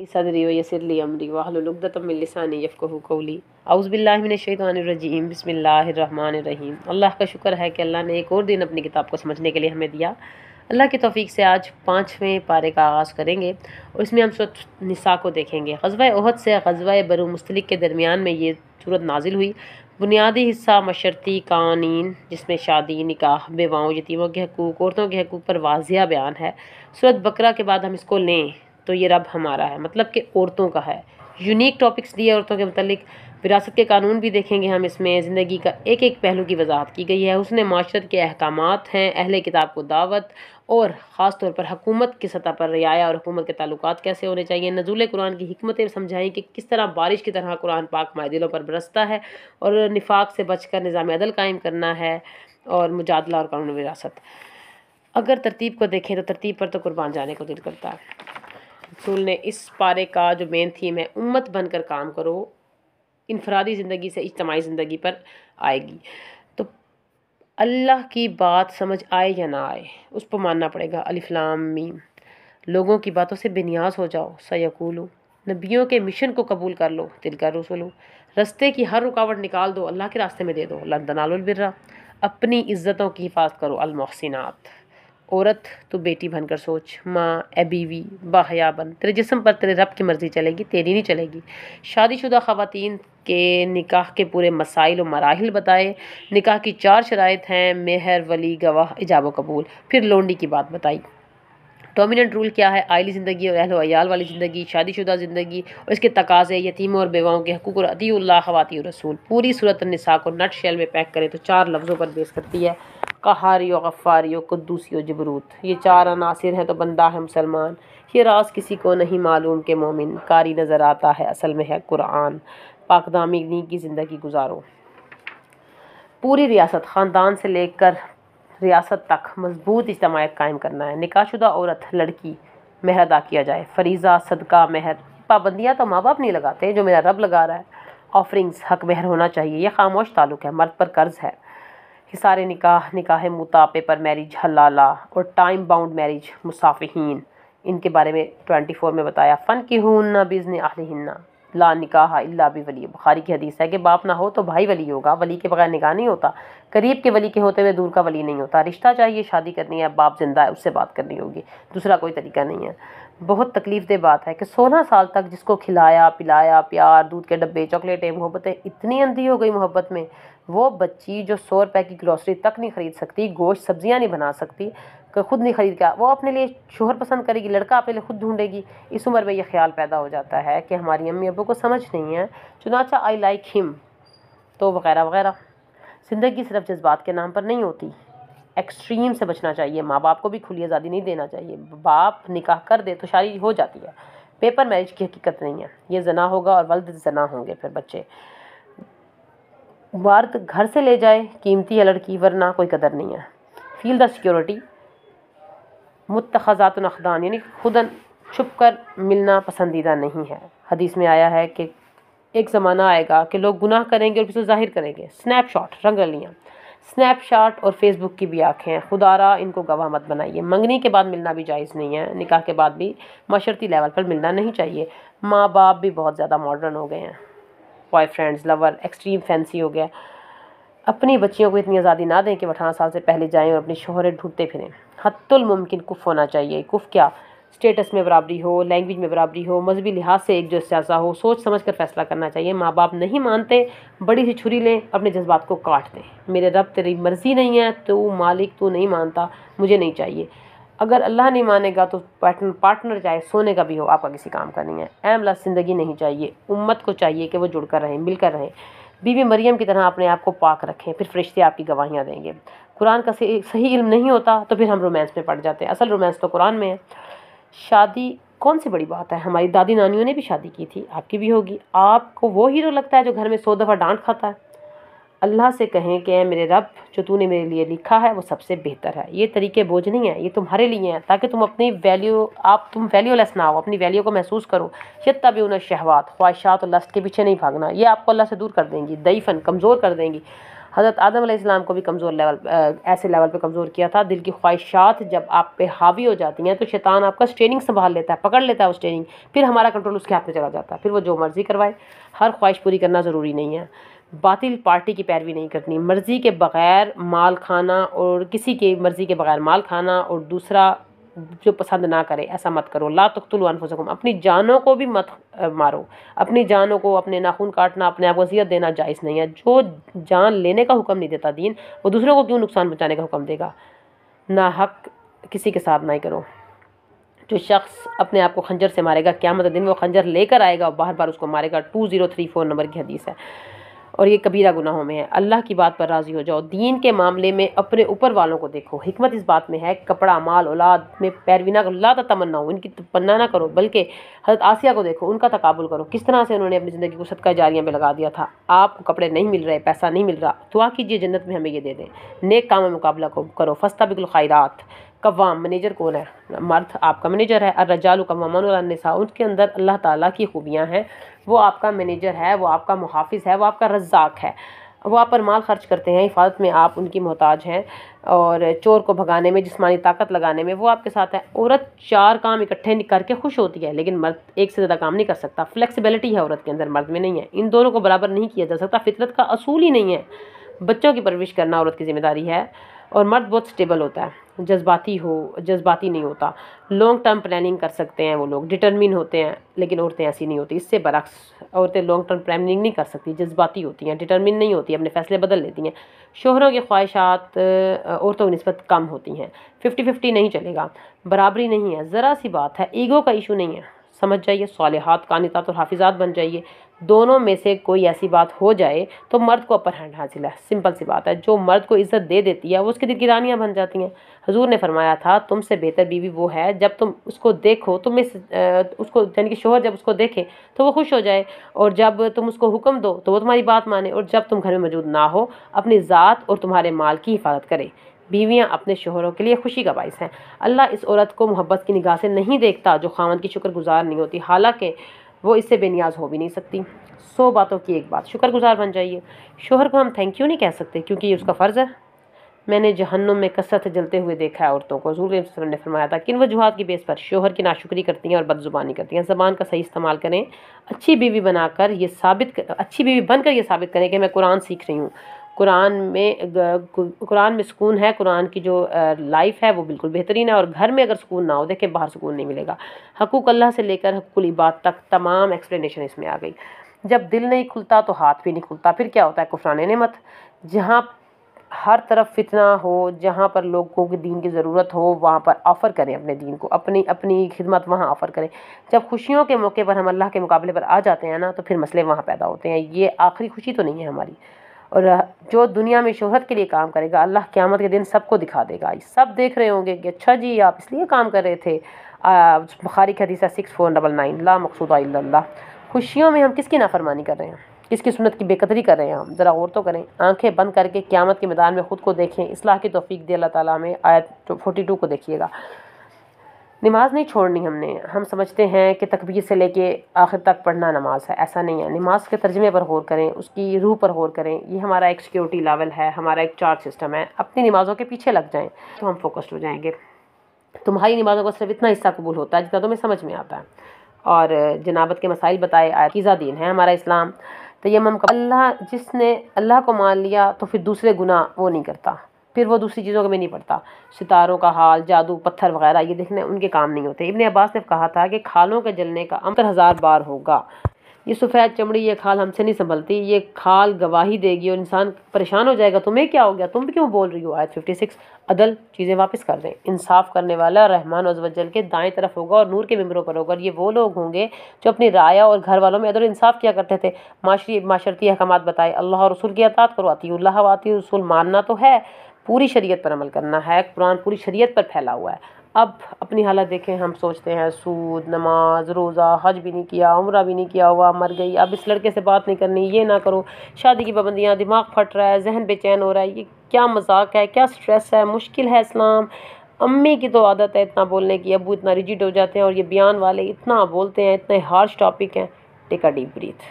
صدری ویسر لی امری واحلل عقدۃ من لسانی یفقہوا قولی اعوذ باللہ من الشیطان الرجیم بسم اللہ الرحمن الرحیم۔ اللہ کا شکر ہے کہ اللہ نے ایک اور دن اپنی کتاب کو سمجھنے کے لیے ہمیں دیا۔ اللہ کی توفیق سے آج 5ویں پارے کا آغاز کریں گے اور اس میں ہم سورۃ نساء کو دیکھیں گے۔ غزوہ احد سے غزوہ بنو مصطلق کے درمیان میں یہ سورت نازل ہوئی۔ بنیادی حصہ مشرتی قوانین جس میں شادی، نکاح، بیواؤں، یتیموں کے حقوق، عورتوں کے حقوق پر واضح بیان ہے۔ سورت بقرہ کے بعد ہم اس کو لیں تو یہ رب ہمارا ہے، مطلب کہ عورتوں کا ہے۔ یونیک ٹاپکس دیے عورتوں کے متعلق۔ وراثت کے قانون بھی دیکھیں گے ہم، اس میں زندگی کا ایک ایک پہلو کی وضاحت کی گئی ہے۔ حسن معاشرت کے احکامات ہیں، اہل کتاب کو دعوت اور خاص طور پر حکومت کی سطح پر رعایا اور حکومت کے تعلقات کیسے ہونے چاہیے۔ نزول قرآن کی حکمتیں سمجھائیں کہ کس طرح بارش کی طرح قرآن پاک ہمارے دلوں پر برستا ہے اور نفاق سے بچ کر نظام عدل قائم کرنا ہے اور مجادلہ اور قانون وراثت۔ اگر ترتیب کو دیکھیں تو ترتیب پر تو قربان جانے کو دل کرتا ہے۔ رسول نے اس پارے کا جو مین تھیم ہے، امت بن کر کام کرو، انفرادی زندگی سے اجتماعی زندگی پر آئے گی۔ تو اللہ کی بات سمجھ آئے یا نہ آئے اس پر ماننا پڑے گا۔ الف لام میم۔ لوگوں کی باتوں سے بے نیاز ہو جاؤ، سیقولو۔ نبیوں کے مشن کو قبول کر لو، تلک الرسل۔ رستے کی ہر رکاوٹ نکال دو، اللہ کے راستے میں دے دو، لن تنالوا البر۔ اپنی عزتوں کی حفاظت کرو، المحسنات۔ عورت تو بیٹی بن کر سوچ، ماں، اے بیوی، باحیا بن، تیرے جسم پر تیرے رب کی مرضی چلے گی، تیری نہیں چلے گی۔ شادی شدہ خواتین کے نکاح کے پورے مسائل و مراحل بتائے۔ نکاح کی 4 شرائط ہیں، مہر، ولی، گواہ، ایجاب و قبول۔ پھر لونڈی کی بات بتائی۔ ڈومیننٹ رول کیا ہے، آئلی زندگی اور اہل و عیال والی زندگی، شادی شدہ زندگی اور اس کے تقاضے، یتیموں اور بیواؤں کے حقوق اور اطیعوا اللہ خواطیع الرسول۔ پوری سورۃ النساء کو نٹ شیل میں پیک کریں تو 4 لفظوں پر بیس کرتی ہے، قہاری و غفاری و قدوسی و جبروت۔ یہ 4 عناصر ہیں تو بندہ ہے مسلمان۔ یہ راز کسی کو نہیں معلوم کہ مومن قاری نظر آتا ہے، اصل میں ہے قرآن۔ پاک دامنی کی زندگی گزارو۔ پوری ریاست، خاندان سے لے کر ریاست تک مضبوط اجتماعیت قائم کرنا ہے۔ نکاح شدہ عورت لڑکی مہر ادا کیا جائے، فریضہ، صدقہ، مہر۔ پابندیاں تو ماں باپ نہیں لگاتے، جو میرا رب لگا رہا ہے۔ آفرنگز، حق مہر ہونا چاہیے، یہ خاموش تعلق ہے، مرد پر قرض ہے۔ حصار نکاح، نکاح مطاع، پیپر میرج حلالہ اور ٹائم باؤنڈ میرج مصافحین، ان کے بارے میں 24 میں بتایا۔ فنکحوہن بإذن اہلہن لا نکاح الا بولی۔ بخاری کی حدیث ہے کہ باپ نہ ہو تو بھائی ولی ہوگا، ولی کے بغیر نکاح نہیں ہوتا، قریب کے ولی کے ہوتے ہوئے دور کا ولی نہیں ہوتا۔ رشتہ چاہیے، شادی کرنی ہے، باپ زندہ ہے اس سے بات کرنی ہوگی، دوسرا کوئی طریقہ نہیں ہے۔ بہت تکلیف دہ بات ہے کہ 16 سال تک جس کو کھلایا پلایا، پیار، دودھ کے ڈبے، چاکلیٹیں، محبتیں، اتنی اندھی ہو گئی محبت میں، وہ بچی جو 100 روپے کی گروسری تک نہیں خرید سکتی، گوشت سبزیاں نہیں بنا سکتی، کہ خود نہیں خرید کا، وہ اپنے لیے شوہر پسند کرے گی، لڑکا اپنے لیے خود ڈھونڈے گی۔ اس عمر میں یہ خیال پیدا ہو جاتا ہے کہ ہماری امی ابو کو سمجھ نہیں ہے، چنانچہ آئی لائک ہم تو وغیرہ وغیرہ۔ زندگی صرف جذبات کے نام پر نہیں ہوتی، ایکسٹریم سے بچنا چاہیے۔ ماں باپ کو بھی کھلی آزادی نہیں دینا چاہیے۔ باپ نکاح کر دے تو شادی ہو جاتی ہے، پیپر میرج کی حقیقت نہیں ہے، یہ زنا ہوگا اور ولد زنا ہوں گے پھر بچے۔ مرد گھر سے لے جائے قیمتی ہے لڑکی، ورنہ کوئی قدر نہیں ہے۔ فیل دا سیکورٹی۔ متخذات الاخدان، یعنی خودن چھپ کر ملنا پسندیدہ نہیں ہے۔ حدیث میں آیا ہے کہ ایک زمانہ آئے گا کہ لوگ گناہ کریں گے اور پھر ظاہر کریں گے۔ سنیپ شاٹ، رنگلیاں، سنیپ شاٹ اور فیس بک کی بھی آنکھیں ہیں، خدا را ان کو گواہ مت بنائیے۔ منگنی کے بعد ملنا بھی جائز نہیں ہے، نکاح کے بعد بھی معاشرتی لیول پر ملنا نہیں چاہیے۔ ماں باپ بھی بہت زیادہ ماڈرن ہو گئے ہیں، بوائے فرینڈز، لور، ایکسٹریم فینسی ہو گیا۔ اپنی بچیوں کو اتنی آزادی نہ دیں کہ وہ 18 سال سے پہلے جائیں اور اپنی شوہریں ڈھونڈتے پھریں۔ حتی الممکن کف ہونا چاہیے۔ کف کیا؟ اسٹیٹس میں برابری ہو، لینگویج میں برابری ہو، مذہبی لحاظ سے ایک جیسا ہو، سوچ سمجھ کر فیصلہ کرنا چاہیے۔ ماں باپ نہیں مانتے، بڑی سی چھری لیں، اپنے جذبات کو کاٹ دیں۔ میرے رب تیری مرضی نہیں ہے، تو مالک تو نہیں مانتا، مجھے نہیں چاہیے۔ اگر اللہ نہیں مانے گا تو پارٹنر چاہے سونے کا بھی ہو، آپ کا کسی کام کا نہیں ہے۔ ایم لس زندگی نہیں چاہیے۔ امت کو چاہیے کہ وہ جڑ کر رہیں، مل کر رہیں، بی بی مریم کی طرح اپنے آپ کو پاک رکھیں، پھر فرشتے آپ کی گواہیاں دیں گے۔ قرآن کا صحیح علم نہیں ہوتا تو پھر ہم رومانس میں پڑ جاتے ہیں، اصل رومانس تو قرآن میں ہے۔ شادی کون سی بڑی بات ہے، ہماری دادی نانیوں نے بھی شادی کی تھی، آپ کی بھی ہوگی۔ آپ کو وہ ہیرو لگتا ہے جو گھر میں 100 دفعہ ڈانٹ کھاتا ہے؟ اللہ سے کہیں کہ اے میرے رب، جو تو نے میرے لیے لکھا ہے وہ سب سے بہتر ہے۔ یہ طریقے بوجھ نہیں ہیں، یہ تمہارے لیے ہیں تاکہ تم اپنی تم ویلیو لیس نہ ہو، اپنی ویلیو کو محسوس کرو۔ یتبعون الشہوات، خواہشات اور لسٹ کے پیچھے نہیں بھاگنا، یہ آپ کو اللہ سے دور کر دیں گی، ضعیفاً، کمزور کر دیں گی۔ حضرت آدم علیہ السلام کو بھی کمزور ایسے لیول پہ کمزور کیا تھا۔ دل کی خواہشات جب آپ پہ حاوی ہو جاتی ہیں تو شیطان آپ کا اسٹیئرنگ سنبھال لیتا ہے، پکڑ لیتا ہے وہ اسٹیئرنگ، پھر ہمارا کنٹرول اس کے ہاتھ میں چلا جاتا ہے، پھر وہ جو مرضی کروائے۔ ہر خواہش پوری کرنا ضروری نہیں ہے، باطل پارٹی کی پیروی نہیں کرنی، مرضی کے بغیر مال کھانا اور کسی کی مرضی کے بغیر مال کھانا اور دوسرا جو پسند نہ کرے ایسا مت کرو۔ لا تقتلوا انفسکم، اپنی جانوں کو بھی مت مارو، اپنی جانوں کو، اپنے ناخن کاٹنا، اپنے آپ کو اذیت دینا جائز نہیں ہے۔ جو جان لینے کا حکم نہیں دیتا دین، وہ دوسروں کو کیوں نقصان پہنچانے کا حکم دے گا؟ ناحق کسی کے ساتھ نہ ہی کرو۔ جو شخص اپنے آپ کو خنجر سے مارے گا قیامت دن وہ خنجر لے کر آئے گا اور بار بار اس کو مارے گا۔ 2034 نمبر کی حدیث ہے، اور یہ کبیرہ گناہوں میں ہے۔ اللہ کی بات پر راضی ہو جاؤ، دین کے معاملے میں اپنے اوپر والوں کو دیکھو۔ حکمت اس بات میں ہے کپڑا، مال، اولاد میں پیروی نہ کرو، لا تتمناؤ، ان کی تمنا نہ کرو، بلکہ حضرت آسیہ کو دیکھو، ان کا تقابل کرو، کس طرح سے انہوں نے اپنی زندگی کو صدقہ جاریہ میں لگا دیا تھا۔ آپ کو کپڑے نہیں مل رہے، پیسہ نہیں مل رہا، دعا کیجئے جنت میں ہمیں یہ دے دیں۔ نیک کام میں مقابلہ کرو، فاستبقوا الخیرات۔ قوام، منیجر کون ہے؟ مرد آپ کا منیجر ہے۔ الرجال قوامون علی النساء، ان کے اندر اللہ تعالیٰ کی خوبیاں ہیں، وہ آپ کا منیجر ہے، وہ آپ کا محافظ ہے، وہ آپ کا رزاق ہے، وہ آپ پر مال خرچ کرتے ہیں، حفاظت میں آپ ان کی محتاج ہیں، اور چور کو بھگانے میں، جسمانی طاقت لگانے میں وہ آپ کے ساتھ ہے۔ عورت 4 کام اکٹھے کر کے خوش ہوتی ہے، لیکن مرد ایک سے زیادہ کام نہیں کر سکتا۔ فلیکسیبلٹی ہے عورت کے اندر، مرد میں نہیں ہے، ان دونوں کو برابر نہیں کیا جا سکتا، فطرت کا اصول ہی نہیں ہے۔ بچوں کی پرورش کرنا عورت کی ذمہ داری ہے، اور مرد بہت سٹیبل ہوتا ہے، جذباتی نہیں ہوتا۔ لانگ ٹرم پلاننگ کر سکتے ہیں وہ لوگ، ڈٹرمن ہوتے ہیں، لیکن عورتیں ایسی نہیں ہوتی، اس سے برعکس عورتیں لانگ ٹرم پلاننگ نہیں کر سکتی، جذباتی ہوتی ہیں، ڈٹرمن نہیں ہوتی، اپنے فیصلے بدل لیتی ہیں۔ شوہروں کی خواہشات عورتوں کی نسبت کم ہوتی ہیں۔ 50-50 نہیں چلے گا، برابری نہیں ہے، ذرا سی بات ہے، ایگو کا ایشو نہیں ہے، سمجھ جائیے، صالحات قانتات اور حافظات بن جائیے۔ دونوں میں سے کوئی ایسی بات ہو جائے تو مرد کو اپر ہینڈ حاصل ہے، سمپل سی بات ہے۔ جو مرد کو عزت دے دیتی ہے وہ اس کے دل کی رانیاں بن جاتی ہیں۔ حضور نے فرمایا تھا تم سے بہتر بیوی وہ ہے جب تم اس کو دیکھو، اس کو یعنی کہ شوہر جب اس کو دیکھے تو وہ خوش ہو جائے، اور جب تم اس کو حکم دو تو وہ تمہاری بات مانے، اور جب تم گھر میں موجود نہ ہو اپنی ذات اور تمہارے مال کی حفاظت کرے۔ بیویاں اپنے شوہروں کے لیے خوشی کا باعث ہیں۔ اللہ اس عورت کو محبت کی نگاہ سے نہیں دیکھتا جو خاوند کی شکر گزار نہیں ہوتی، حالانکہ وہ اس سے بے نیاز ہو بھی نہیں سکتی۔ 100 باتوں کی ایک بات، شکر گزار بن جائیے۔ شوہر کو ہم تھینک یو نہیں کہہ سکتے کیونکہ یہ اس کا فرض ہے۔ میں نے جہنم میں کثرت سے جلتے ہوئے دیکھا ہے عورتوں کو۔ حضور صلی اللہ علیہ وسلم نے فرمایا تھا کن وجوہات کی بیس پر شوہر کی ناشکری کرتی ہیں اور بد زبانی کرتی ہیں۔ زبان کا صحیح استعمال کریں، اچھی بیوی بن کر یہ ثابت کریں کہ میں قرآن سیکھ رہی ہوں، قرآن میں سکون ہے، قرآن کی جو لائف ہے وہ بالکل بہترین ہے، اور گھر میں اگر سکون نہ ہو، دیکھیں باہر سکون نہیں ملے گا۔ حقوق اللہ سے لے کر حقوق العباد تک تمام ایکسپلینیشن اس میں آ گئی۔ جب دل نہیں کھلتا تو ہاتھ بھی نہیں کھلتا، پھر کیا ہوتا ہے؟ کفران نعمت۔ جہاں ہر طرف فتنہ ہو، جہاں پر لوگوں کی دین کی ضرورت ہو، وہاں پر آفر کریں اپنے دین کو، اپنی خدمت وہاں آفر کریں۔ جب خوشیوں کے موقع پر ہم اللہ کے مقابلے پر آ جاتے ہیں نا تو پھر مسئلے وہاں پیدا ہوتے ہیں۔ یہ آخری خوشی تو نہیں ہے ہماری۔ اور جو دنیا میں شہرت کے لیے کام کرے گا اللہ قیامت کے دن سب کو دکھا دے گا، سب دیکھ رہے ہوں گے کہ اچھا جی آپ اس لیے کام کر رہے تھے۔ بخاری کی حدیث ہے 6499، لا مقصود الا اللہ۔ خوشیوں میں ہم کس کی نافرمانی کر رہے ہیں؟ کس کی سنت کی بے قدری کر رہے ہیں ہم؟ ذرا غور تو کریں، آنکھیں بند کر کے قیامت کے میدان میں خود کو دیکھیں، اصلاح کی توفیق دے اللہ تعالیٰ ہمیں۔ آیت 42 کو دیکھیے گا۔ نماز نہیں چھوڑنی ہم نے۔ ہم سمجھتے ہیں کہ تکبیر سے لے کے آخر تک پڑھنا نماز ہے، ایسا نہیں ہے۔ نماز کے ترجمے پر غور کریں، اس کی روح پر غور کریں، یہ ہمارا ایک سیکیورٹی لیول ہے، ہمارا ایک چارج سسٹم ہے۔ اپنی نمازوں کے پیچھے لگ جائیں تو ہم فوکسڈ ہو جائیں گے۔ تمہاری نمازوں کا صرف اتنا حصہ قبول ہوتا ہے جتنا تمہیں سمجھ میں آتا ہے، اور جنابت کے مسائل بتائے، عقیدہ دین ہے ہمارا اسلام۔ تیمم کا جس نے اللہ کو مان لیا تو پھر دوسرے گناہ وہ نہیں کرتا، پھر وہ دوسری چیزوں میں نہیں پڑتا۔ ستاروں کا حال، جادو، پتھر وغیرہ یہ دیکھنے ان کے کام نہیں ہوتے۔ ابن عباس نے کہا تھا کہ کھالوں کے جلنے کا 1000 بار ہوگا۔ یہ سفید چمڑی، یہ کھال ہم سے نہیں سنبھلتی، یہ کھال گواہی دے گی اور انسان پریشان ہو جائے گا، تمہیں کیا ہو گیا، تم بھی کیوں بول رہی ہو؟ آیت 56۔ عدل، چیزیں واپس کر دیں۔ انصاف کرنے والا رحمان عز و جل کے دائیں طرف ہوگا اور نور کے ممبروں پر ہوگا۔ یہ وہ لوگ ہوں گے جو اپنی رعایا اور گھر والوں میں عدل و انصاف کیا کرتے تھے۔ معاشرتی احکامات بتائے، اللہ اور رسول کی اطاعت کرو، اطیعوا اللہ و اطیعوا الرسول، ماننا تو ہے، پوری شریعت پر عمل کرنا ہے۔ قرآن پوری شریعت پر پھیلا ہوا ہے۔ اب اپنی حالت دیکھیں، ہم سوچتے ہیں سود، نماز، روزہ، حج بھی نہیں کیا، عمرہ بھی نہیں کیا ہوا، مر گئی، اب اس لڑکے سے بات نہیں کرنی، یہ نہ کرو، شادی کی پابندیاں، دماغ پھٹ رہا ہے، ذہن بے چین ہو رہا ہے، یہ کیا مذاق ہے، کیا سٹریس ہے، مشکل ہے اسلام۔ امی کی تو عادت ہے اتنا بولنے کی، ابو اتنا ریجڈ ہو جاتے ہیں، اور یہ بیان والے اتنا بولتے ہیں، اتنے ہارش ٹاپک ہیں۔ ٹیک اے ڈیپ بریتھ،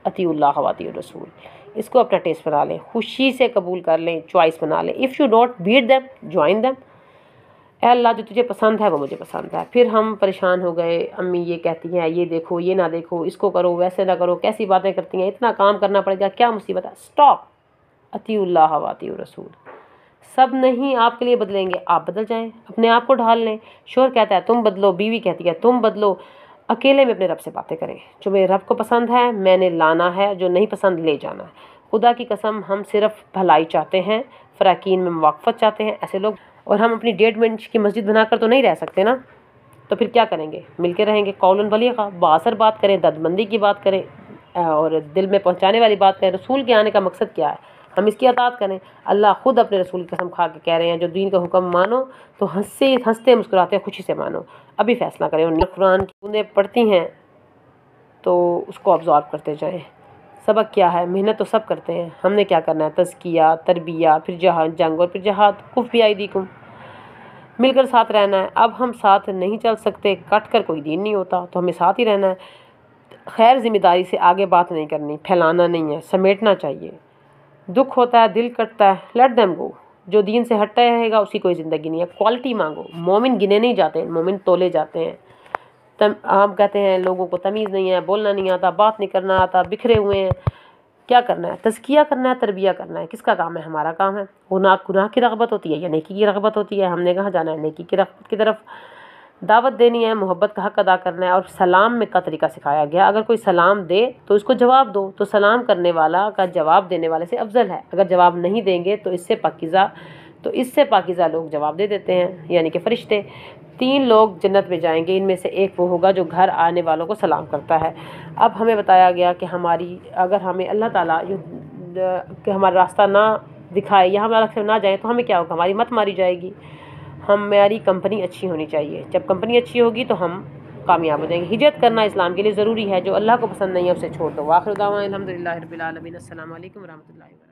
اطیعوا اللہ و اطیعوا الرسول۔ اس کو اپنا ٹیسٹ بنا لیں، خوشی سے قبول کر لیں، چوائس بنا لیں. If you don't beat them join them. اے اللہ جو تجھے پسند ہے وہ مجھے پسند ہے. پھر ہم پریشان ہو گئے، امی یہ کہتی ہیں یہ دیکھو یہ نہ دیکھو، اس کو کرو ویسے نہ کرو، کیسی باتیں کرتی ہیں، اتنا کام کرنا پڑے گا، کیا مصیبت ہے. اسٹاپ. اطیعوا اللہ و اطیعوا الرسول. سب نہیں آپ کے لیے بدلیں گے، آپ بدل جائیں، اپنے آپ کو ڈھال لیں. شوہر کہتا ہے تم بدلو، بیوی کہتی ہے تم بدلو. اکیلے میں اپنے رب سے باتیں کریں. جو میرے رب کو پسند ہے میں نے لانا ہے، جو نہیں پسند لے جانا ہے. خدا کی قسم ہم صرف بھلائی چاہتے ہیں، فراقین میں موافقت چاہتے ہیں. ایسے لوگ، اور ہم اپنی 1.5 کی مسجد بنا کر تو نہیں رہ سکتے نا. تو پھر کیا کریں گے؟ مل کے رہیں گے. قول بلیغا، باثر بات کریں، دردمندی کی بات کریں اور دل میں پہنچانے والی بات کریں. رسول کے آنے کا مقصد کیا ہے؟ ہم اس کی اطاعت کریں. اللہ خود اپنے رسول کی قسم کھا کے کہہ رہے ہیں جو دین کا حکم مانو تو ہنستے مسکراتے خوشی سے مانو. ابھی فیصلہ کریں. اور قرآن کی بوندیں پڑھتی ہیں تو اس کو ابزارو کرتے جائیں. سبق کیا ہے؟ محنت تو سب کرتے ہیں، ہم نے کیا کرنا ہے؟ تزکیہ، تربیہ، پھر جنگ اور پھر جہاد. کف بیائیدیکم، مل کر ساتھ رہنا ہے. اب ہم ساتھ نہیں چل سکتے، کٹ کر کوئی دین نہیں ہوتا، تو ہمیں ساتھ ہی رہنا ہے. خیر ذمہ داری سے آگے بات نہیں کرنی، پھیلانا نہیں ہے، سمیٹنا چاہیے. دکھ ہوتا ہے، دل کٹتا ہے، لیٹ دیم گو. جو دین سے ہٹتا رہے گا اسی کوئی زندگی نہیں ہے. کوالٹی مانگو. مومن گنے نہیں جاتے، مومن تولے جاتے ہیں. ہم کہتے ہیں لوگوں کو تمیز نہیں ہے، بولنا نہیں آتا، بات نہیں کرنا آتا، بکھرے ہوئے ہیں. کیا کرنا ہے؟ تزکیہ کرنا ہے، تربیہ کرنا ہے. کس کا کام ہے؟ ہمارا کام ہے. گناہ کی رغبت ہوتی ہے یا نیکی کی رغبت ہوتی ہے؟ ہم نے کہاں جانا ہے؟ نیکی کی رغبت کی طرف. دعوت دینی ہے، محبت کا حق ادا کرنا ہے. اور سلام میں کا طریقہ سکھایا گیا. اگر کوئی سلام دے تو اس کو جواب دو. تو سلام کرنے والا کا جواب دینے والے سے افضل ہے. اگر جواب نہیں دیں گے تو اس سے پاکیزہ لوگ جواب دے دیتے ہیں، یعنی کہ فرشتے. 3 لوگ جنت میں جائیں گے، ان میں سے ایک وہ ہوگا جو گھر آنے والوں کو سلام کرتا ہے. اب ہمیں بتایا گیا کہ اگر ہمیں اللہ تعالیٰ کہ ہمارا راستہ نہ دکھائے یا ہم الگ سے نہ جائیں تو ہمیں کیا ہوگا؟ ہماری مت ماری جائے گی. ہماری کمپنی اچھی ہونی چاہیے. جب کمپنی اچھی ہوگی تو ہم کامیاب ہو جائیں گے. ہجرت کرنا اسلام کے لیے ضروری ہے. جو اللہ کو پسند نہیں ہے اسے چھوڑ دو. آخر دعوانا الحمدللہ رب العالمین. السلام علیکم ورحمۃ اللہ وبرکاتہ.